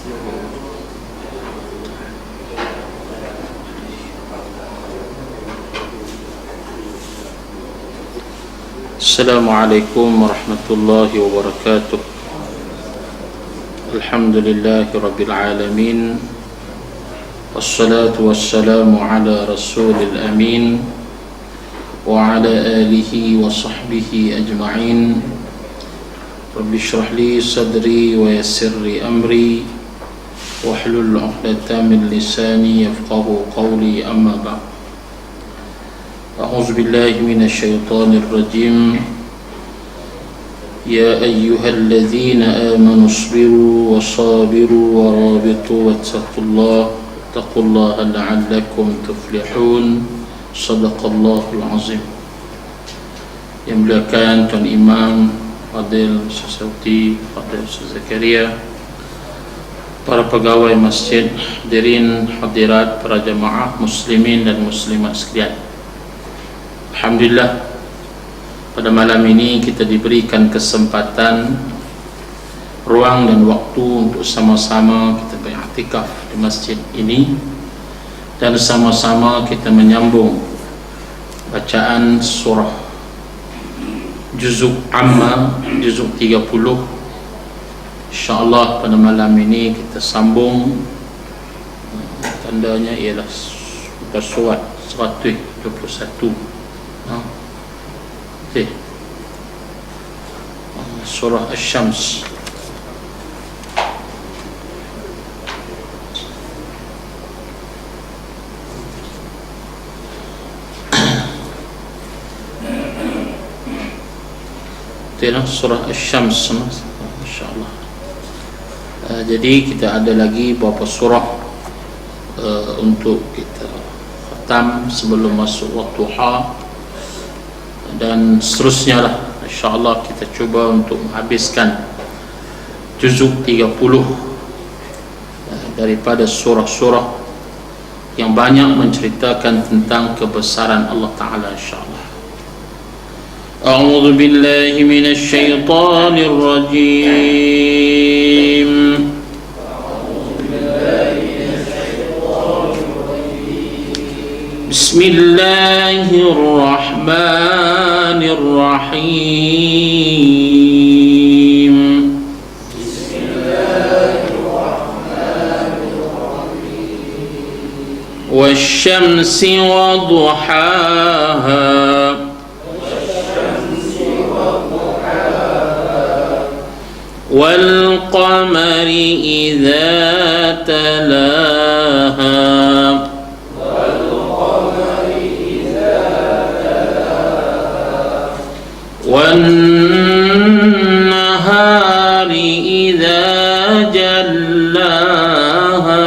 Assalamualaikum warahmatullahi wabarakatuh. Alhamdulillahi rabbil alamin. Wassalatu wassalamu ala rasulil amin wa ala alihi wa sahbihi ajma'in. Rabbi shrah li sadri wa yassir li amri wahlul 'uqdatam min lisani yafqahu qawli, amma ba'd. أعوذ بالله من الشيطان الرجيم. يا أيها الذين آمنوا اصبروا وصابروا ورابطوا واتقوا الله لعلكم تفلحون. صدق الله العظيم. Yang muliakan Tuan Imam Fadil Sesauti, Fadil Zakaria, para pegawai masjid, hadirin hadirat, para jemaah muslimin dan muslimat sekalian. Alhamdulillah, pada malam ini kita diberikan kesempatan, ruang dan waktu untuk sama-sama kita beriktikaf di masjid ini dan sama-sama kita menyambung bacaan surah juzuk amma, juzuk 30. InsyaAllah pada malam ini kita sambung, tandanya ialah surat 121. Surah Asy-Syams. Surah Asy-Syams, insyaallah. Jadi kita ada lagi beberapa surah untuk kita khatam sebelum masuk waktu duha, dan seterusnya lah. InsyaAllah kita cuba untuk menghabiskan juzuk 30 daripada surah-surah yang banyak menceritakan tentang kebesaran Allah Ta'ala, insyaAllah. A'udzu billahi minasy syaithanir rajim. Bismillahirrahmanirrahim. Wasyamsi wa duhaha, wal qamari idza talaha, وَالنَّهَارِ إِذَا جَلَّاهَا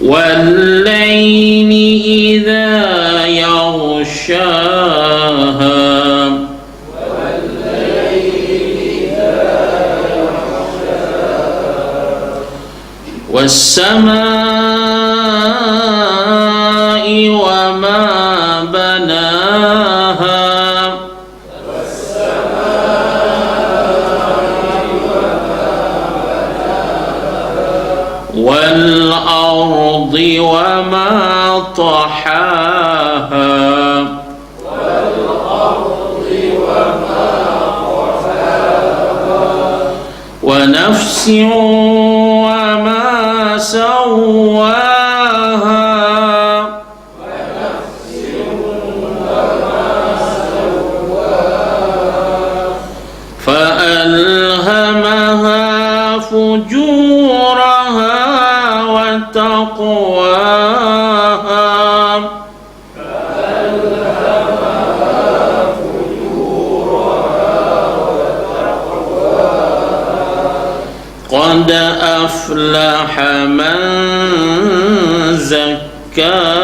وَاللَّيْلِ إِذَا يَغْشَاهَا وَالسَّمَاءِ وَمَا بَنَاهَا وَالْأَرْضِ وَمَا طَحَاهَا وَنَفْسٍ وَمَا سواها فألهمها فجورها وتقواها قد أفلح من زكاها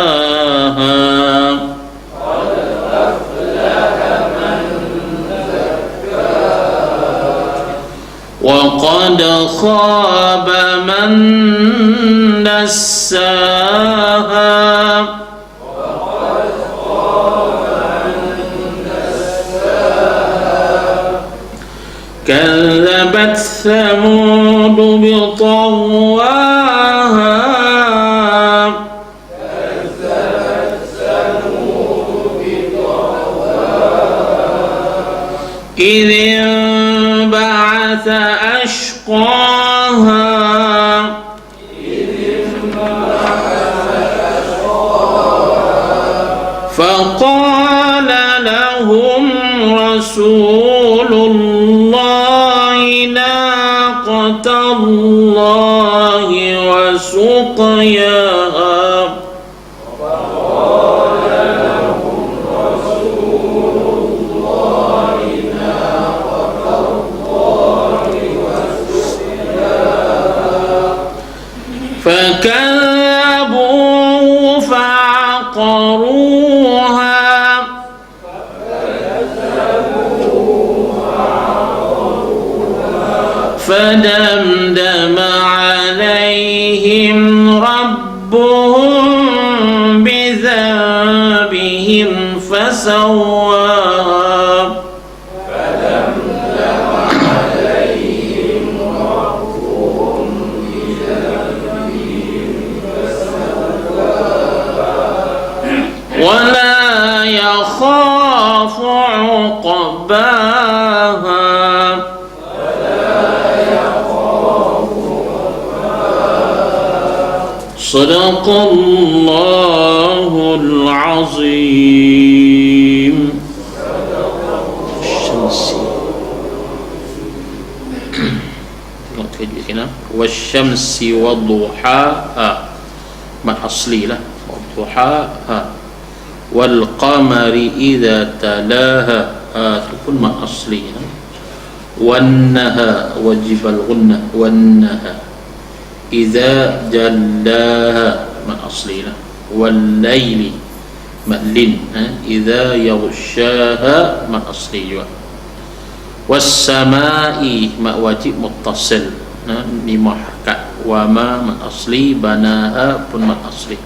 وقد خاب من دساها إذ انبعث أشقاها فقال لهم رسول الله ناقة الله وسقياها فكذبوه فعقروها فدمدم عليهم ربهم بذنبهم فسواها ولا يخاف عقباها صدق الله العظيم. والشمس وضحاها ما أصلي له وضحاها والقمر إذا تلاها تكون ما أصلي والنهى وجب الغنة والنهى إذا جلاها ما أصلي له والليل مألين إذا يغشاها ما أصلي والسماء ما واجب متصل لما حركات وما من أصلي بناها pun من أصلي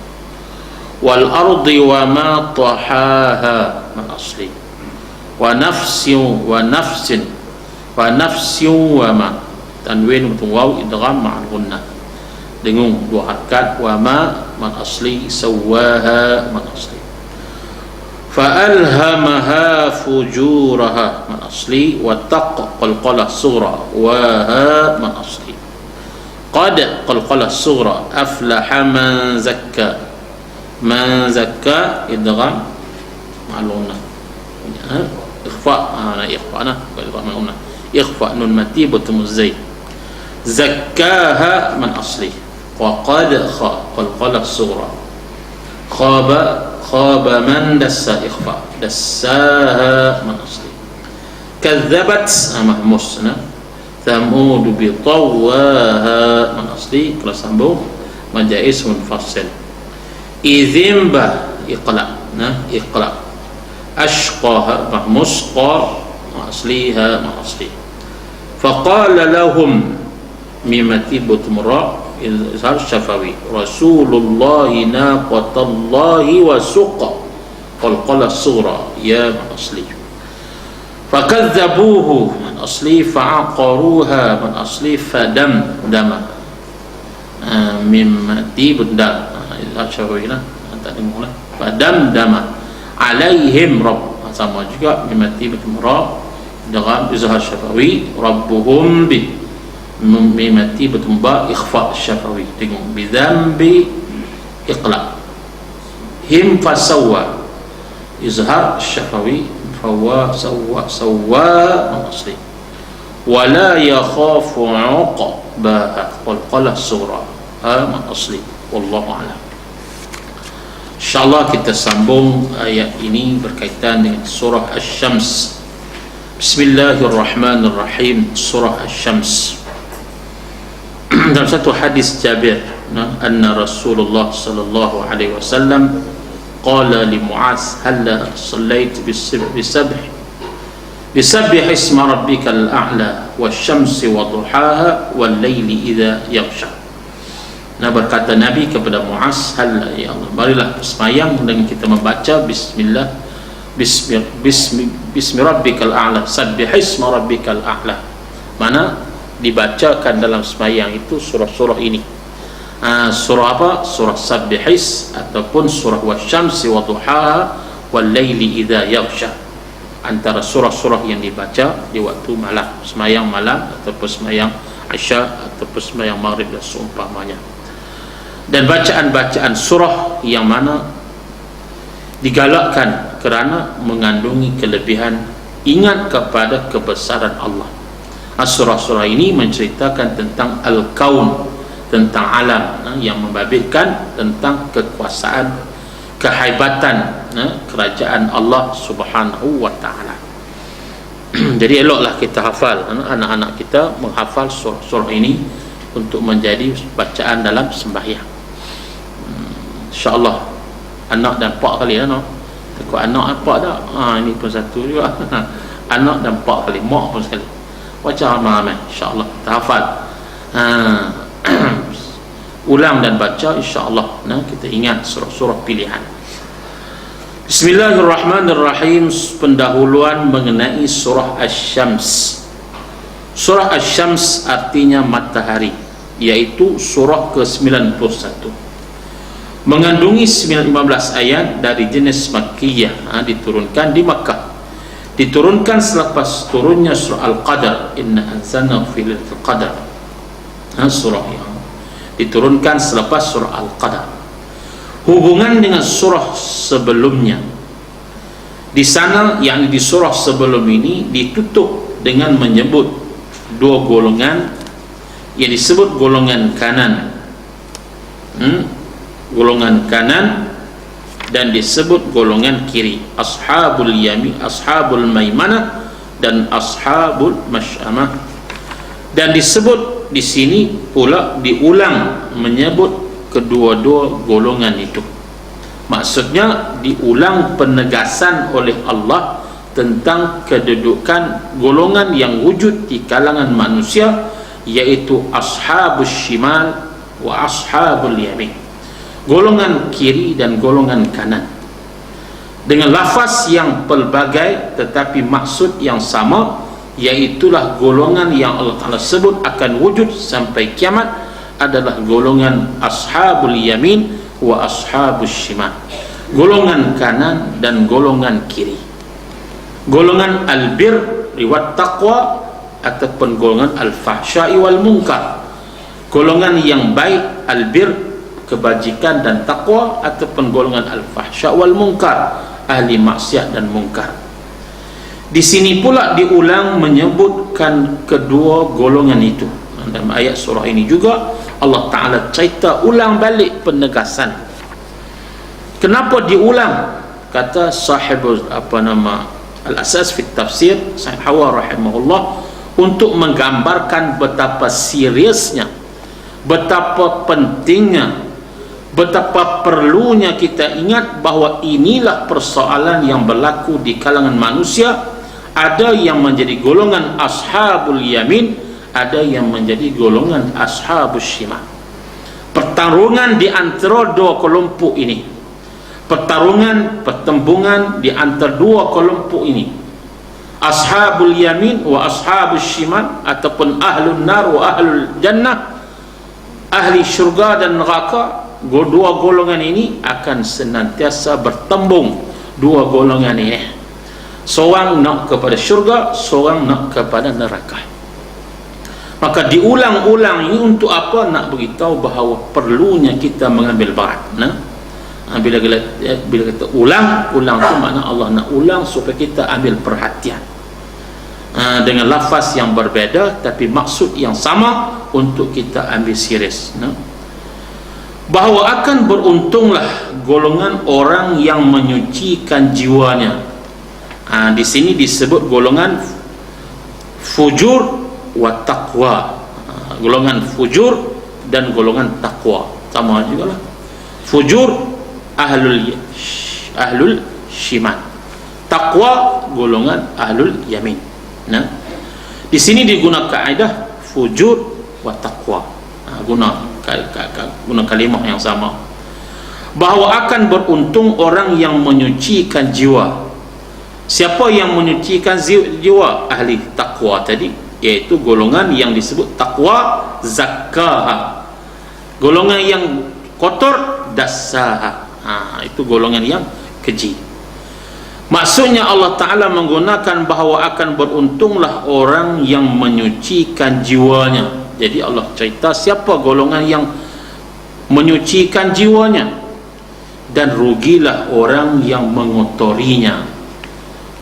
والأرض وما طحاها من أصلي ونفس وما تنوين واو إدغام مع الغنة dengung dua harakat wama man asli sawaha man asli fa'alhamaha fujuraha man asli wa taqalqala sughra wa ha man asli qad qalqala sughra aflaha man zakka idgham ma'luna ikhfa ikhfa nun mati batumuz zai zakkaha man asli وقد قلقل الصغرى خاب من إخفاء دساها من أصلي كذبت مهموس ثمود بطواها من أصلي كلا سامبو مجائز منفصل إذنبا إقلاء أشقاها مهموس قار أصليها من أصلي فقال لهم ميمتي بتمراء إظهار الشفوي رسول الله ناقة الله وسقى قلقل الصغرى يا من أصلي فكذبوه من أصلي فعقروها من أصلي فدمدم ميمتي بدال إظهار الشفوي فدمدم عليهم رب sama juga mimati bertemurah dengan izhar syafawi rabbuhum bi mimati bertumba ikhfa syafawi dengan bidzambi iqla him fasawa izhar syafawi fawa sawa asli wala yakhafu uqbaha wal qala surah man asli wallahu a'lam. InsyaAllah kita sambung ayat ini berkaitan dengan surah Asy-Syams. Bismillahirrahmanirrahim. Surah Asy-Syams. Dalam satu hadis Jabir, anna Rasulullah sallallahu alaihi wasallam qala li Mu'adz hal sallayt bisabbih isma rabbikal a'la wasyamsi wa duhaha wal laili idza yaghsha. Berkata Nabi kepada Mu'adz, ya Allah, marilah bersemayam dengan kita membaca bismi rabbikal a'la, sabbih isma rabbikal a'la. Mana dibacakan dalam semayang itu surah-surah ini. Surah apa? Surah Sabbihis ataupun surah Wasyamsi wa duhaha wal laili idza yaghsha. antara surah-surah yang dibaca di waktu malam, semayang malam ataupun semayang Isya ataupun semayang Maghrib dan seumpamanya. Dan bacaan-bacaan surah yang mana digalakkan kerana mengandungi kelebihan ingat kepada kebesaran Allah. Surah-surah ini menceritakan tentang al-kaun, tentang alam, yang membabitkan tentang kekuasaan, kehaibatan kerajaan Allah Subhanahu wa ta'ala. Jadi eloklah kita hafal, anak-anak kita menghafal surah-surah ini untuk menjadi bacaan dalam sembahyang. InsyaAllah anak dan pak kali no? Takut anak apa dah, ini pun satu juga. Anak dan pak kali, mak pun sekali. Baca ramai-ramai, insyaAllah kita hafal. Ulang dan baca, insyaAllah kita ingat surah-surah pilihan. Bismillahirrahmanirrahim. Pendahuluan mengenai surah Asy-Syams. Surah Asy-Syams artinya matahari, iaitu surah ke-91, mengandungi 15 ayat dari jenis Makkiyah, diturunkan di Makkah, diturunkan selepas turunnya surah Al-Qadar, inna anzalnahu fi lailatul qadar. Surah yang diturunkan selepas surah Al-Qadar. Hubungan dengan surah sebelumnya, di sana, yang di surah sebelum ini ditutup dengan menyebut dua golongan yang disebut golongan kanan, golongan kanan, dan disebut golongan kiri, ashabul yamin, ashabul maimanah, dan ashabul masyamah. Dan disebut di sini pula diulang menyebut kedua-dua golongan itu. Maksudnya diulang penegasan oleh Allah tentang kedudukan golongan yang wujud di kalangan manusia, yaitu ashabus shimal wa ashabul yamin, golongan kiri dan golongan kanan, dengan lafaz yang pelbagai tetapi maksud yang sama, iaitulah golongan yang Allah Ta'ala sebut akan wujud sampai kiamat adalah golongan ashabul yamin wa ashabus shimal, golongan kanan dan golongan kiri, golongan albir riwat taqwa ataupun golongan al-fahsya'i wal munkar, golongan yang baik albir kebajikan dan takwa, ataupun golongan al-fahsya' wal munkar ahli maksiat dan munkar. Di sini pula diulang menyebutkan kedua golongan itu. Dalam ayat surah ini juga Allah Ta'ala cerita ulang balik penegasan. Kenapa diulang? Kata sahibul al-asas fi tafsir Sahib Hawa rahimahullah, untuk menggambarkan betapa seriusnya, betapa pentingnya, betapa perlunya kita ingat bahawa inilah persoalan yang berlaku di kalangan manusia. Ada yang menjadi golongan ashabul yamin, ada yang menjadi golongan ashabus shimal. Pertarungan di antara dua kelompok ini, pertembungan di antara dua kelompok ini, ashabul yamin wa ashabus shimal, ataupun ahlun nar wa ahlul jannah, ahli syurga dan neraka. Dua golongan ini akan senantiasa bertembung. Dua golongan ini, seorang nak kepada syurga, seorang nak kepada neraka. Maka diulang-ulang ini untuk apa? Nak beritahu bahawa perlunya kita mengambil berat. Bila kata ulang tu makna Allah nak ulang supaya kita ambil perhatian, dengan lafaz yang berbeza tapi maksud yang sama untuk kita ambil serius. Bahawa akan beruntunglah golongan orang yang menyucikan jiwanya. Di sini disebut golongan fujur wa taqwa, golongan fujur dan golongan taqwa sama juga lah. Fujur ahlul shimal, taqwa golongan ahlul yamin. Di sini digunakan kaedah fujur wa taqwa, guna kalimah yang sama, bahawa akan beruntung orang yang menyucikan jiwa. Siapa yang menyucikan jiwa? Ahli taqwa tadi, iaitu golongan yang disebut taqwa zakkaha, golongan yang kotor dassaha, itu golongan yang keji. Maksudnya Allah Ta'ala menggunakan bahawa akan beruntunglah orang yang menyucikan jiwanya. Jadi Allah cerita siapa golongan yang menyucikan jiwanya, dan rugilah orang yang mengotorinya.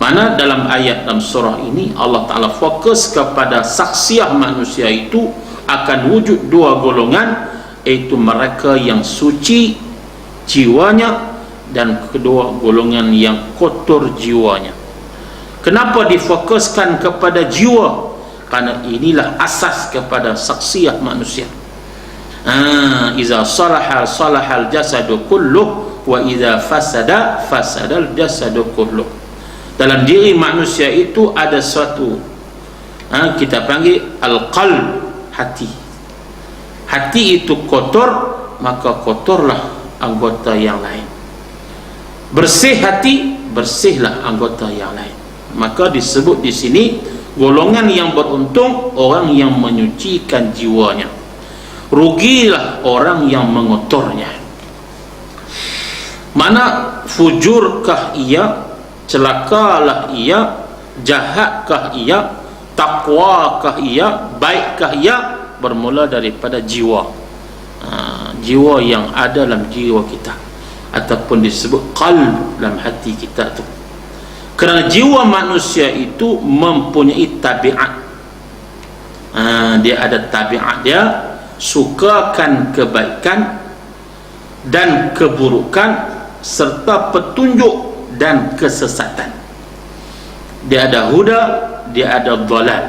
Mana dalam ayat dalam surah ini Allah Ta'ala fokus kepada saksiah manusia itu akan wujud dua golongan, iaitu mereka yang suci jiwanya dan kedua golongan yang kotor jiwanya. Kenapa difokuskan kepada jiwa? Karena inilah asas kepada saksiah manusia. Iza salahal salahal jasadu kulluh, wa iza fasada fasadal jasadu kulluh. Dalam diri manusia itu ada suatu kita panggil al-qalb, hati. Hati itu kotor, maka kotorlah anggota yang lain. Bersih hati, bersihlah anggota yang lain. Maka disebut di sini golongan yang beruntung orang yang menyucikan jiwanya. Rugilah orang yang mengotornya. Mana fujurkah ia, celakalah ia, jahatkah ia, takwakah ia, baikkah ia, bermula daripada jiwa. Jiwa yang ada dalam jiwa kita, ataupun disebut qalb, dalam hati kita tu. Kerana jiwa manusia itu mempunyai tabiat. Dia ada tabiat, dia sukakan kebaikan dan keburukan serta petunjuk dan kesesatan. Dia ada huda, dia ada dhalal.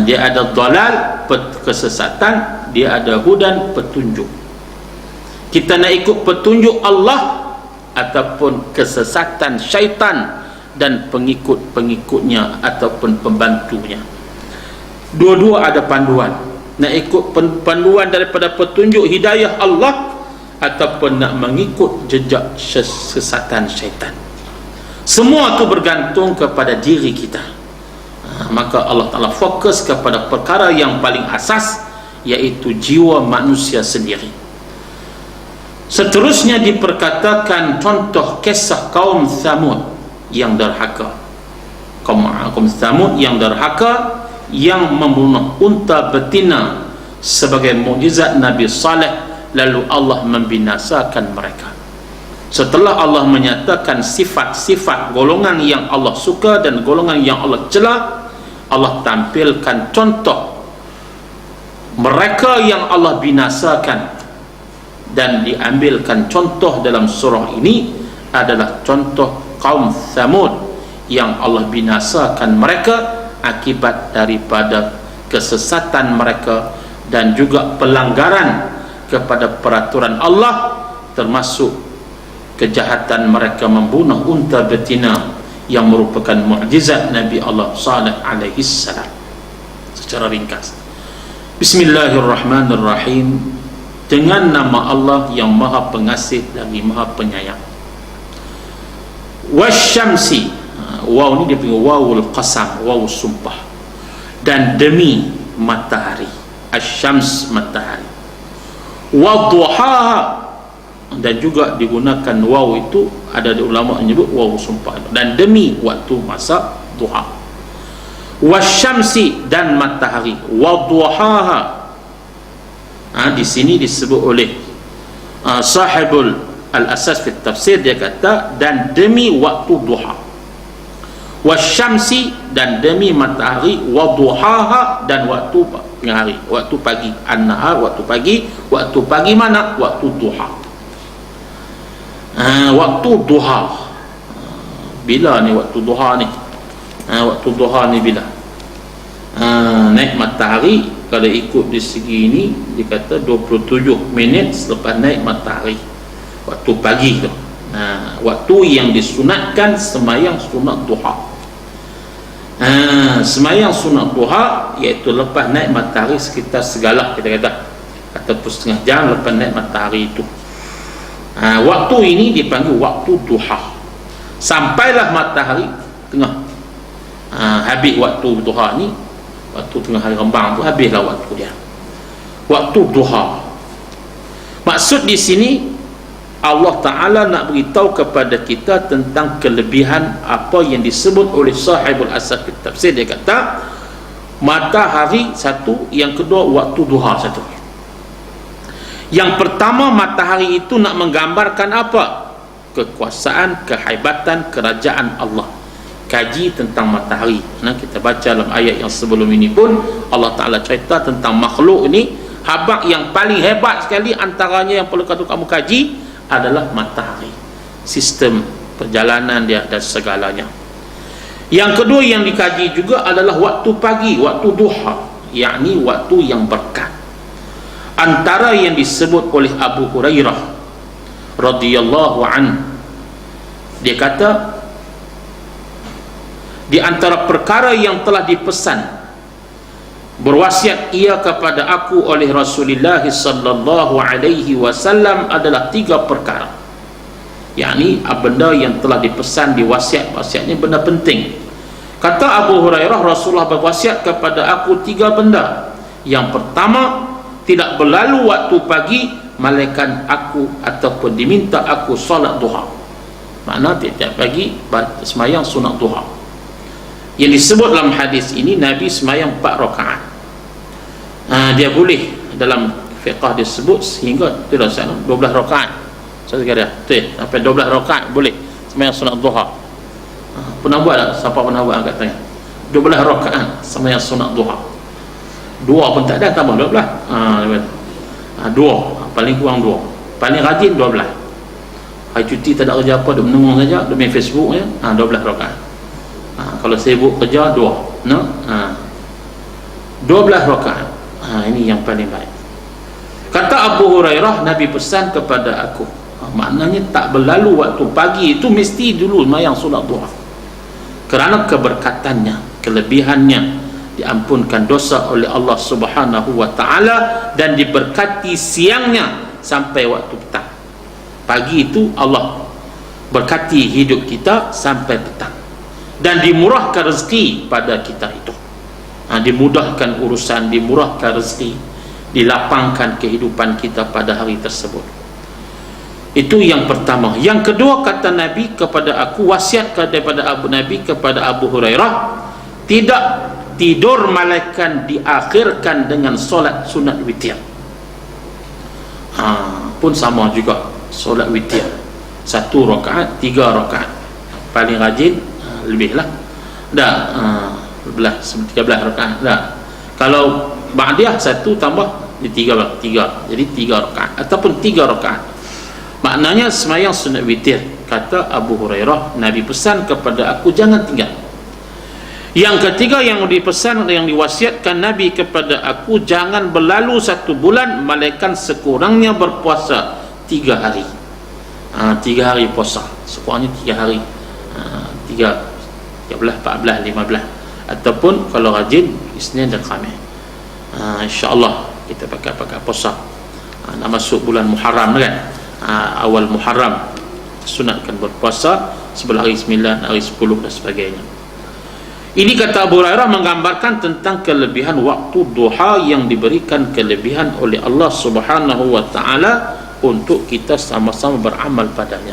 Dia ada dhalal, kesesatan, dia ada hudan, petunjuk. Kita nak ikut petunjuk Allah ataupun kesesatan syaitan dan pengikut-pengikutnya ataupun pembantunya. Dua-dua ada panduan. Nak ikut panduan daripada petunjuk hidayah Allah ataupun nak mengikut jejak kesesatan syaitan. Semua itu bergantung kepada diri kita. Maka Allah Ta'ala fokus kepada perkara yang paling asas, iaitu jiwa manusia sendiri. Seterusnya diperkatakan contoh kisah kaum Thamud yang derhaka. Kaum Thamud yang derhaka, yang membunuh unta betina sebagai mukjizat Nabi Saleh, lalu Allah membinasakan mereka. Setelah Allah menyatakan sifat-sifat golongan yang Allah suka dan golongan yang Allah cela, Allah tampilkan contoh mereka yang Allah binasakan. Dan diambilkan contoh dalam surah ini adalah contoh kaum Thamud yang Allah binasakan mereka akibat daripada kesesatan mereka dan juga pelanggaran kepada peraturan Allah, termasuk kejahatan mereka membunuh unta betina yang merupakan mukjizat Nabi Allah Saleh alaihi salam. Secara ringkas, Bismillahirrahmanirrahim. Dengan nama Allah yang Maha Pengasih lagi Maha Penyayang. Wasyamsi, waw ni dia panggil wawul qasam, waw sumpah. Dan demi matahari, asyams matahari. Wadduhaha, dan juga digunakan waw itu, ada ulama menyebut waw sumpah, dan demi waktu masa duha. Wasyamsi, dan matahari. Wadduhaha, di sini disebut oleh sahibul al-asas fi tafsir, dia kata dan demi waktu duha. Wasyamsi, dan demi matahari. Waduhaha, dan waktu tengah hari, waktu pagi. An-nahar, waktu pagi. Waktu pagi mana? Waktu duha. Waktu duha, bila ni waktu duha ni? Waktu duha ni bila? Naik matahari, kalau ikut di segi ini dia kata 27 minit selepas naik matahari, waktu pagi tu. Waktu yang disunatkan semayang sunat duha. Semayang sunat duha iaitu lepas naik matahari sekitar segalah, kita kata, ataupun setengah jam lepas naik matahari itu. Waktu ini dipanggil waktu duha. Sampailah matahari tengah habis waktu duha ni, waktu tengah hari rembang tu habislah waktu dia, waktu duha. Maksud di sini Allah Ta'ala nak beritahu kepada kita tentang kelebihan apa yang disebut oleh sahibul asar tafsir. Dia kata matahari satu, yang kedua waktu duha satu. Yang pertama, matahari itu nak menggambarkan apa? Kekuasaan, kehebatan, kerajaan Allah. Kaji tentang matahari. Nah, kita baca dalam ayat yang sebelum ini pun Allah Ta'ala cerita tentang makhluk ini. Habaq yang paling hebat sekali antaranya yang perlu kamu kaji adalah matahari, sistem perjalanan dia dan segalanya. Yang kedua yang dikaji juga adalah waktu pagi, waktu duha, yakni waktu yang berkah. Antara yang disebut oleh Abu Hurairah radhiyallahu anhu, dia kata di antara perkara yang telah dipesan berwasiat ia kepada aku oleh Rasulullah sallallahu alaihi wasallam adalah 3 perkara, yakni benda yang telah dipesan di wasiatnya benda penting. Kata Abu Hurairah, Rasulullah berwasiat kepada aku 3 benda. Yang pertama, tidak berlalu waktu pagi malaikat aku ataupun diminta aku solat duha. Makna tiap pagi semayang sunat duha. Yang disebut dalam hadis ini Nabi semayang 4 rakaat. Dia boleh dalam fiqh disebut sehingga 12 rakaat. Saya kata sampai 12 rakaat boleh semayang sunat duha. Pernah buat tak? Siapa pernah buat angkat tangan? 12 rakaat semayang sunat duha. 2 pun tak ada, tambah 12. 2 paling kurang 2, paling rajin 12. Hari cuti tak ada kerja apa, dia menunggu saja, dia main Facebook je, 12 rakaat. Kalau sibuk kerja 2, no? 12 rakaat. Ini yang paling baik. Kata Abu Hurairah, Nabi pesan kepada aku, maknanya tak berlalu waktu pagi itu mesti dulu semayang solat duha, kerana keberkatannya, kelebihannya, diampunkan dosa oleh Allah Subhanahu wa Ta'ala dan diberkati siangnya sampai waktu petang. Pagi itu Allah berkati hidup kita sampai petang, dan dimurahkan rezeki pada kita itu. Dimudahkan urusan, dimurahkan rezeki, dilapangkan kehidupan kita pada hari tersebut. Itu yang pertama. Yang kedua, kata Nabi kepada aku, wasiat daripada Nabi kepada Abu Hurairah, tidak tidur malaikat diakhirkan dengan solat sunat witir. Pun sama juga solat witir, 1 rakaat, 3 rakaat, paling rajin lebih lah dah, 13 rakaat dah. Kalau ba'diyah 1 tambah di 3, jadi 3 rakaat ataupun 3 rakaat. Maknanya semayang sunat witir. Kata Abu Hurairah, Nabi pesan kepada aku jangan tinggal. Yang ketiga yang dipesan, yang diwasiatkan Nabi kepada aku, jangan berlalu 1 bulan malaikat sekurangnya berpuasa 3 hari. 3 hari puasa, sekurangnya 3 hari, 13, 14, 15, ataupun kalau rajin Isnin dan Khamis. InsyaAllah kita pakai puasa. Nak masuk bulan Muharram kan, awal Muharram sunatkan berpuasa sebelah hari 9, hari 10 dan sebagainya. Ini kata Abu Hurairah menggambarkan tentang kelebihan waktu duha yang diberikan kelebihan oleh Allah Subhanahu wa Ta'ala untuk kita sama-sama beramal padanya.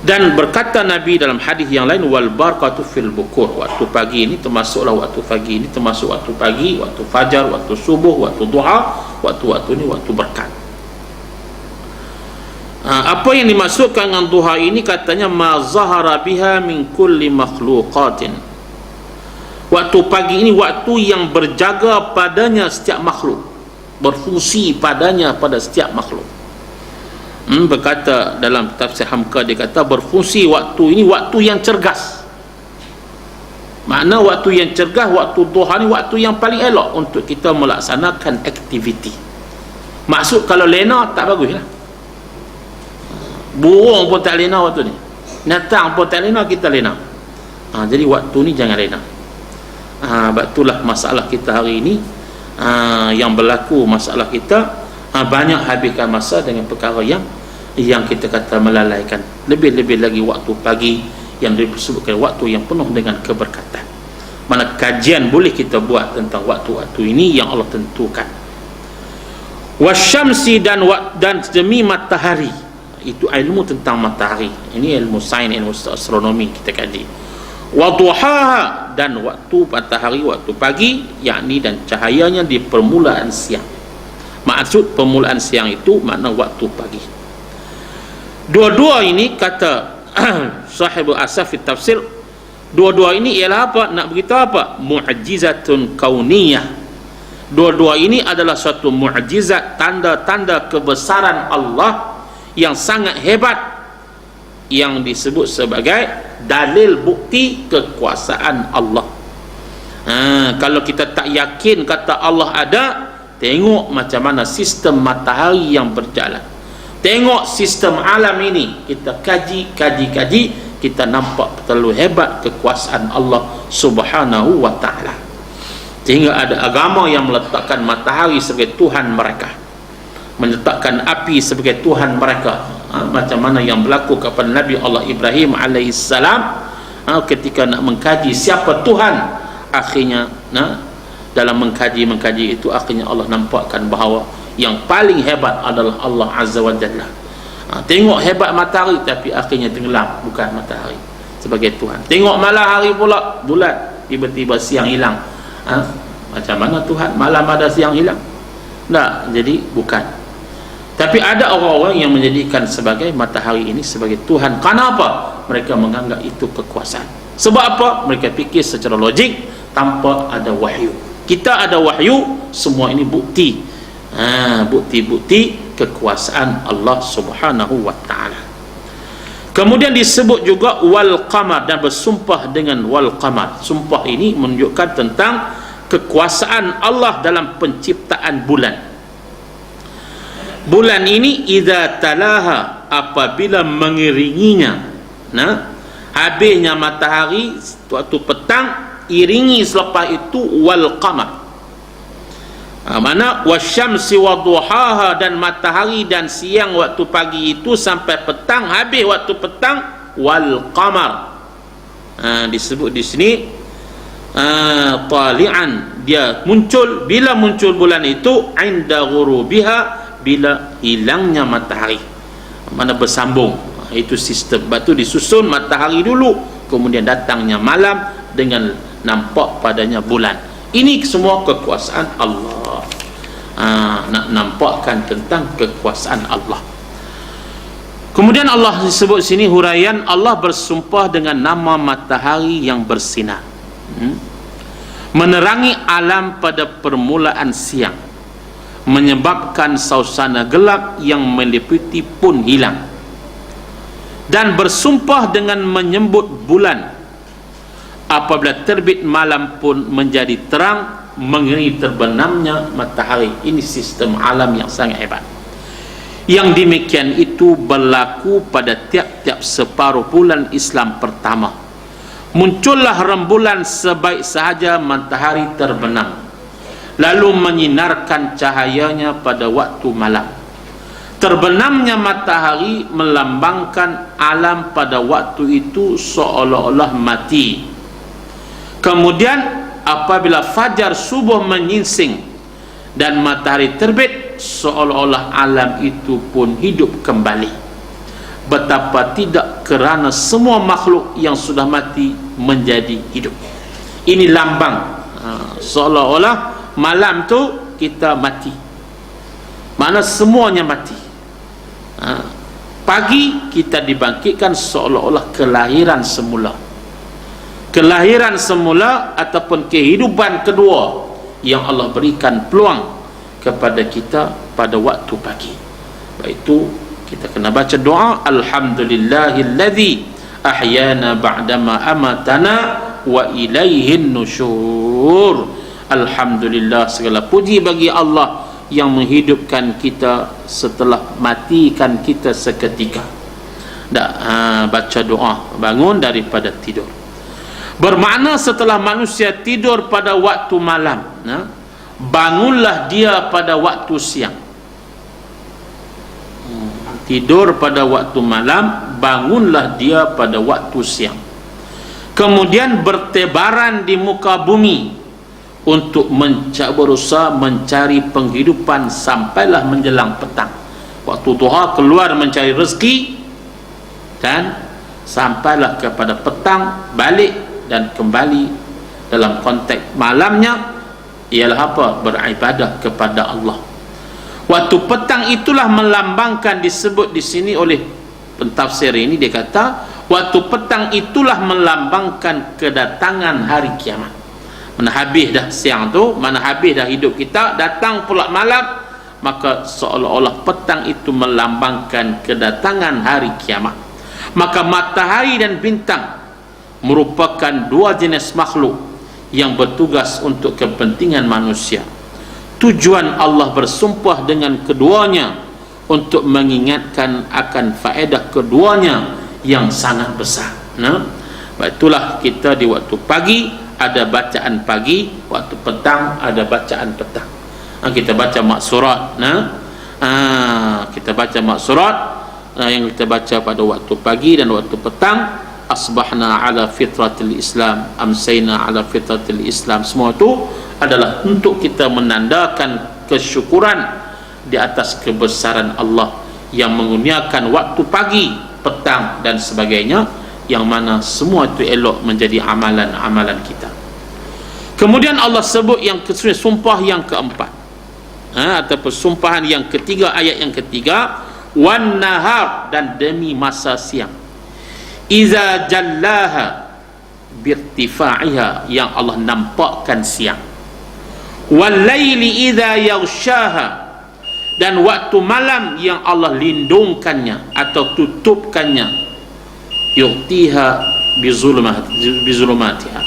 Dan berkata Nabi dalam hadis yang lain, wal barakatu fil bukur, waktu pagi ini termasuklah waktu pagi ini termasuk waktu pagi, waktu fajar, waktu subuh, waktu duha, waktu-waktu ini waktu berkat. Apa yang dimaksudkan dengan duha ini? Katanya ma zahara biha min kulli makhluqatin. Waktu pagi ini waktu yang berjaga padanya setiap makhluk, berfungsi padanya pada setiap makhluk. Berkata dalam tafsir Hamka, dia kata berfungsi waktu ini waktu yang cergas. Makna waktu yang cergas, waktu duha ni waktu yang paling elok untuk kita melaksanakan aktiviti. Maksud kalau lena tak bagus lah. Burung pun tak lena waktu ni, natang pun tak lena, kita lena. Jadi waktu ni jangan lena. Itulah masalah kita hari ini, yang berlaku masalah kita, banyak habiskan masa dengan perkara yang kita kata melalaikan. Lebih-lebih lagi waktu pagi yang disebutkan waktu yang penuh dengan keberkatan. Mana kajian boleh kita buat tentang waktu-waktu ini yang Allah tentukan. Wasyamsi, dan demi matahari. itu ilmu tentang matahari. Ini ilmu sains, ilmu astronomi kita kaji. Wa duhaha, dan waktu matahari, waktu pagi, yakni dan cahayanya di permulaan siang. Maksud permulaan siang itu makna waktu pagi. Dua-dua ini kata Sahibul Asaf fi tafsir, dua-dua ini ialah apa? Nak beritahu apa? Mu'jizatun kauniyah. Dua-dua ini adalah suatu mukjizat, tanda-tanda kebesaran Allah yang sangat hebat, yang disebut sebagai dalil bukti kekuasaan Allah. Kalau kita tak yakin kata Allah ada, tengok macam mana sistem matahari yang berjalan. Tengok sistem alam ini, kita kaji, kita nampak terlalu hebat kekuasaan Allah Subhanahu wa ta'ala. Sehingga ada agama yang meletakkan matahari sebagai Tuhan mereka, meletakkan api sebagai Tuhan mereka. Macam mana yang berlaku kepada Nabi Allah Ibrahim alaihissalam ketika nak mengkaji siapa Tuhan. Akhirnya dalam mengkaji itu, akhirnya Allah nampakkan bahawa yang paling hebat adalah Allah Azza wa Jalla. Tengok hebat matahari, tapi akhirnya tenggelam, bukan matahari sebagai Tuhan. Tengok malam hari pula, bulat, tiba-tiba siang hilang. Macam mana Tuhan? Malam ada, siang hilang? Tak, jadi bukan. Tapi ada orang-orang yang menjadikan sebagai matahari ini sebagai Tuhan. Kenapa? Mereka menganggap itu kekuasaan. Sebab apa? Mereka fikir secara logik tanpa ada wahyu. Kita ada wahyu, semua ini bukti. Bukti-bukti kekuasaan Allah Subhanahu wa ta'ala. Kemudian disebut juga wal qamar, dan bersumpah dengan wal qamar. Sumpah ini menunjukkan tentang kekuasaan Allah dalam penciptaan bulan. Bulan ini idza talaha, apabila mengiringinya, habisnya matahari waktu petang, iringi selepas itu wal qamar. Mana wasyamsi waduhaha, dan matahari dan siang waktu pagi itu sampai petang, habis waktu petang wal qamar. Disebut di sini tali'an, dia muncul. Bila muncul bulan itu inda ghurubiha, bila hilangnya matahari. Mana bersambung, itu sistem. Batu disusun matahari dulu, kemudian datangnya malam dengan nampak padanya bulan. Ini semua kekuasaan Allah. Nak nampakkan tentang kekuasaan Allah. Kemudian Allah disebut sini huraian, Allah bersumpah dengan nama matahari yang bersinar, menerangi alam pada permulaan siang, menyebabkan suasana gelap yang meliputi pun hilang, dan bersumpah dengan menyebut bulan apabila terbit malam pun menjadi terang mengenai terbenamnya matahari. Ini sistem alam yang sangat hebat. Yang demikian itu berlaku pada tiap-tiap separuh bulan Islam pertama. Muncullah rembulan sebaik sahaja matahari terbenam, lalu menyinarkan cahayanya pada waktu malam. Terbenamnya matahari melambangkan alam pada waktu itu seolah-olah mati. Kemudian apabila fajar subuh menyingsing dan matahari terbit, seolah-olah alam itu pun hidup kembali. Betapa tidak, kerana semua makhluk yang sudah mati menjadi hidup. Ini lambang seolah-olah malam tu kita mati, mana semuanya mati. Pagi kita dibangkitkan seolah-olah kelahiran semula. Kelahiran semula ataupun kehidupan kedua yang Allah berikan peluang kepada kita pada waktu pagi. Iaitu kita kena baca doa, alhamdulillahilladzi ahyana ba'dama amatana wa ilaihin nusyur. Alhamdulillah, segala puji bagi Allah yang menghidupkan kita setelah matikan kita seketika. Baca doa bangun daripada tidur. Bermakna setelah manusia tidur pada waktu malam, bangunlah dia pada waktu siang. Tidur pada waktu malam, bangunlah dia pada waktu siang. Kemudian bertebaran di muka bumi untuk berusaha mencari penghidupan sampailah menjelang petang. waktu duha keluar mencari rezeki, dan sampailah kepada petang balik dan kembali dalam konteks malamnya ialah apa? Beribadah kepada Allah. Waktu petang itulah melambangkan, disebut di sini oleh pentafsir ini, dia kata waktu petang itulah melambangkan kedatangan hari kiamat. Mana habis dah siang tu, mana habis dah hidup kita, datang pula malam, maka seolah-olah petang itu melambangkan kedatangan hari kiamat. Maka matahari dan bintang merupakan dua jenis makhluk yang bertugas untuk kepentingan manusia. Tujuan Allah bersumpah dengan keduanya untuk mengingatkan akan faedah keduanya yang sangat besar. Nah, itulah kita di waktu pagi ada bacaan pagi, waktu petang ada bacaan petang. Kita baca maksurat. Kita baca maksurat yang kita baca pada waktu pagi dan waktu petang. Asbahna ala fitratil Islam, amsayna ala fitratil Islam. Semua itu adalah untuk kita menandakan kesyukuran di atas kebesaran Allah yang mengurniakan waktu pagi, petang dan sebagainya, yang mana semua itu elok menjadi amalan-amalan kita. Kemudian Allah sebut yang sumpah yang keempat, ataupun sumpahan yang ketiga, ayat yang ketiga, wan nahar, dan demi masa siang, iza jallaha birtifa'iha, yang Allah nampakkan siang, wal laili iza yaghshaha, dan waktu malam yang Allah lindungkannya atau tutupkannya, yu'tiha bizulumatiha,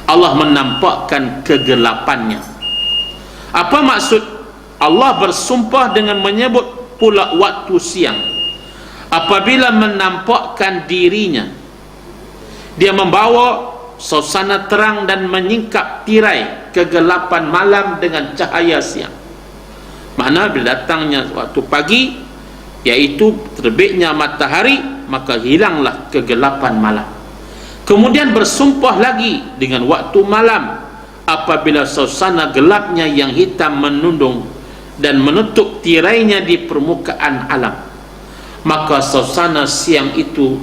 Allah menampakkan kegelapannya. Apa maksud Allah bersumpah dengan menyebut pula waktu siang? Apabila menampakkan dirinya, dia membawa suasana terang dan menyingkap tirai kegelapan malam dengan cahaya siang. Makna bila datangnya waktu pagi, iaitu terbitnya matahari, maka hilanglah kegelapan malam. Kemudian bersumpah lagi dengan waktu malam, apabila suasana gelapnya yang hitam menundung dan menutup tirainya di permukaan alam, maka suasana siang itu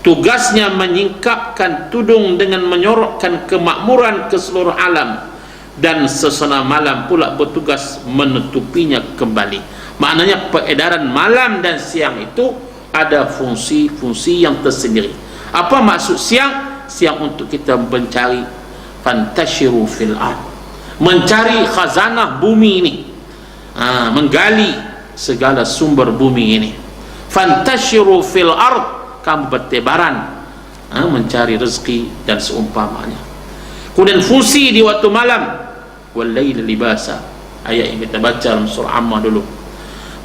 tugasnya menyingkapkan tudung dengan menyorokkan kemakmuran ke seluruh alam, dan suasana malam pula bertugas menutupinya kembali. Maknanya peredaran malam dan siang itu ada fungsi-fungsi yang tersendiri. Apa maksud siang? Siang untuk kita mencari fantashiru fil ard, mencari khazanah bumi ini, menggali segala sumber bumi ini. Fantashiru fil ard, kamu bertebaran mencari rezeki dan seumpamanya. Kemudian fungsi di waktu malam, wal laili libasa, ayat yang kita baca dalam surah Ammah dulu.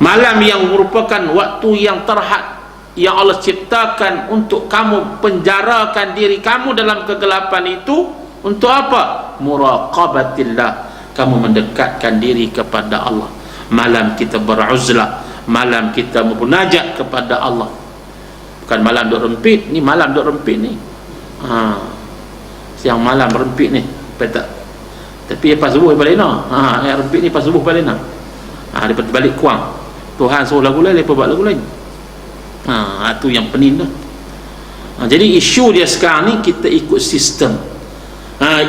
Malam yang merupakan waktu yang terhad, yang Allah ciptakan untuk kamu penjarakan diri kamu dalam kegelapan itu. Untuk apa? Muraqabatillah, kamu mendekatkan diri kepada Allah. Malam kita beruzlah, malam kita munajat kepada Allah. Bukan malam duk rempit, ni malam duk rempit ni. Siang malam rempit ni, betul. Tapi lepas subuh balik nah. Yang rempit ni lepas subuh balik nah. Lepas balik kuang. Tuhan suruh lagu lain, lepas buat lagu lain. Itu yang pening tu. Jadi isu dia sekarang ni, kita ikut sistem.